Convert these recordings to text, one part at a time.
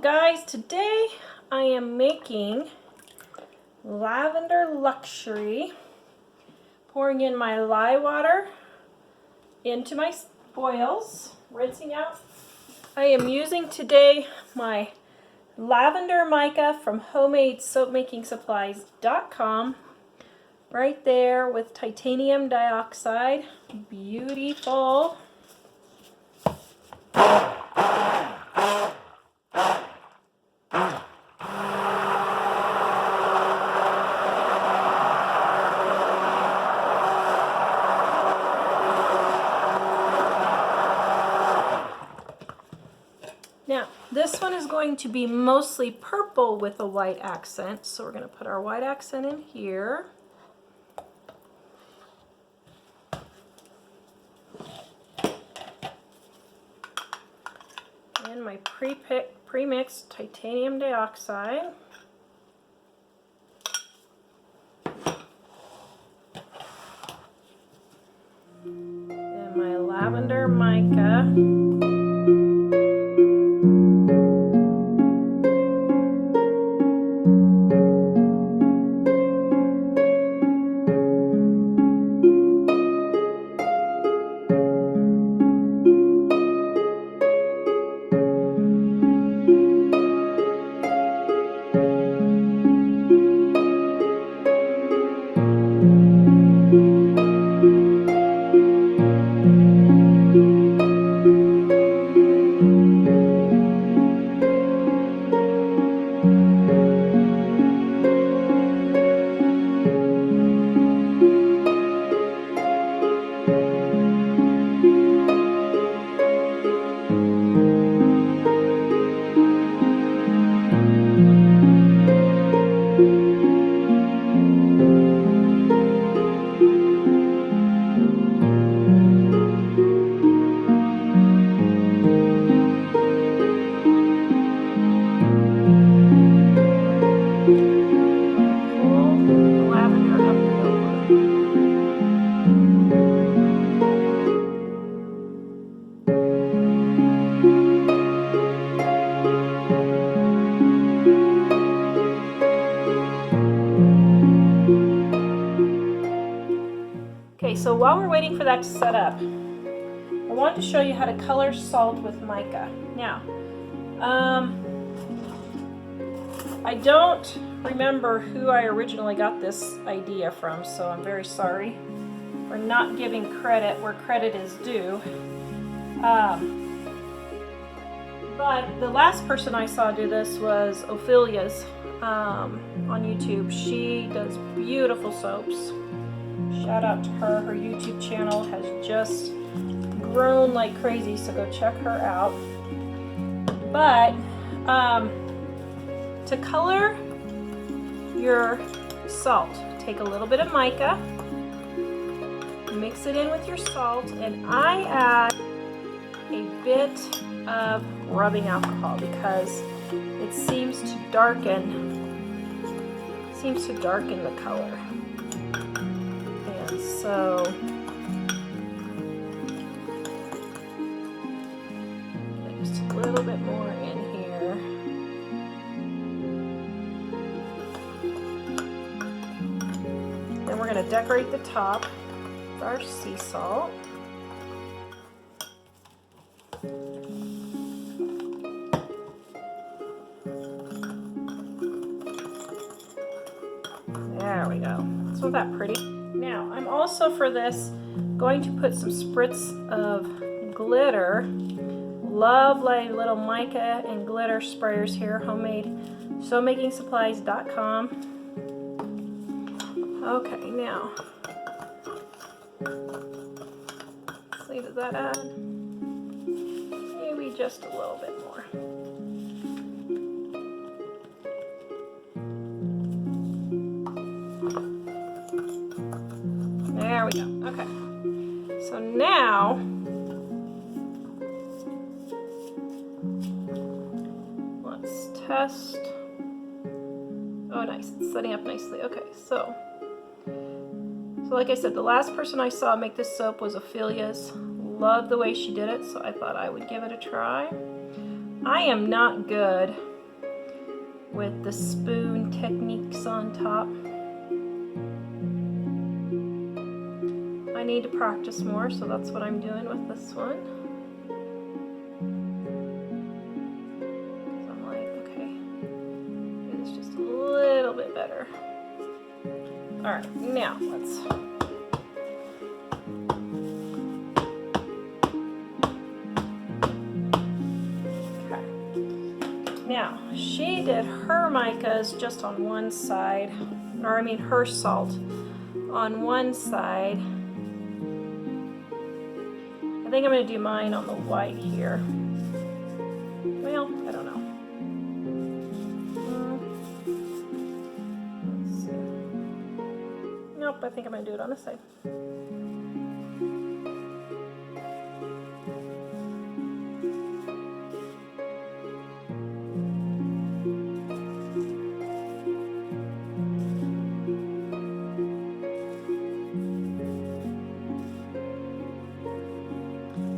guys, today I am making lavender luxury, pouring in my lye water into my oils, rinsing out. I am using today my lavender mica from homemadesoapmakingsupplies.com, right there with titanium dioxide. Beautiful. Now, this one is going to be mostly purple with a white accent, so we're going to put our white accent in here. And my pre-mixed titanium dioxide. And my lavender mica. Okay, so while we're waiting for that to set up, I wanted to show you how to color salt with mica. Now, I don't remember who I originally got this idea from, so I'm very sorry for not giving credit where credit is due. But the last person I saw do this was Ophelia's on YouTube. She does beautiful soaps. Shout out to her. Her YouTube channel has just grown like crazy, so go check her out. But to color your salt, take a little bit of mica, mix it in with your salt, and I add a bit of rubbing alcohol because it seems to darken the color. So just a little bit more in here. Then we're going to decorate the top with our sea salt. There we go. Isn't that pretty? Now, I'm also for this going to put some spritz of glitter. Love my little mica and glitter sprayers here, homemadesoapmakingsupplies.com. Okay, now, let's see, does that add? Maybe just a little bit more. There we go. Okay. So now, let's test. Oh, nice. It's setting up nicely. Okay, so like I said, the last person I saw make this soap was Ophelia's. Loved the way she did it, so I thought I would give it a try. I am not good with the spoon techniques on top. I need to practice more, so that's what I'm doing with this one. So I'm like, okay, do this just a little bit better. All right, now let's. Now, she did her micas just on one side, or I mean her salt on one side. I think I'm going to do mine on the white here. Well, I don't know. Let's see. Nope, I think I'm going to do it on this side.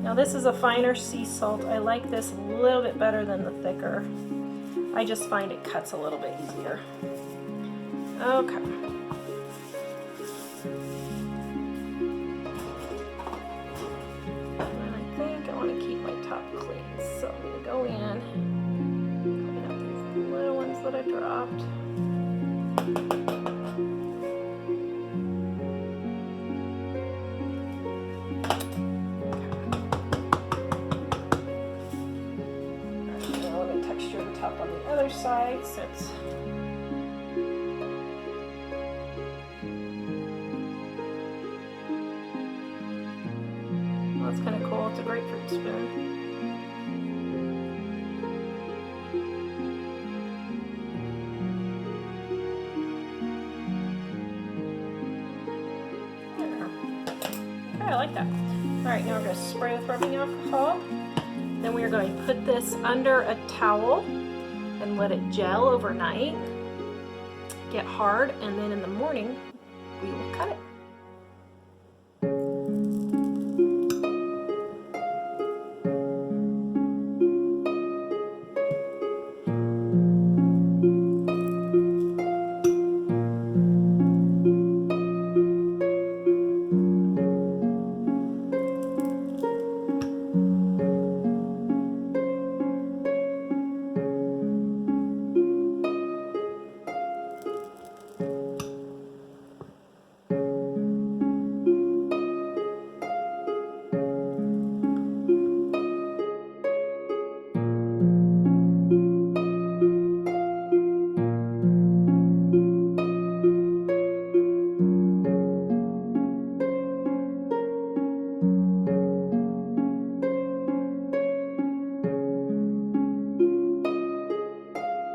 Now this is a finer sea salt. I like this a little bit better than the thicker. I just find it cuts a little bit easier. Okay. And I think I want to keep my top clean. So I'm going to go in, clean up these little ones that I dropped. Top on the other side since well, that's kind of cool. It's a grapefruit spoon. There. Okay, I like that. All right, now we're going to spray with rubbing alcohol. Then we are going to put this under a towel and let it gel overnight, get hard, and then in the morning we will cut it.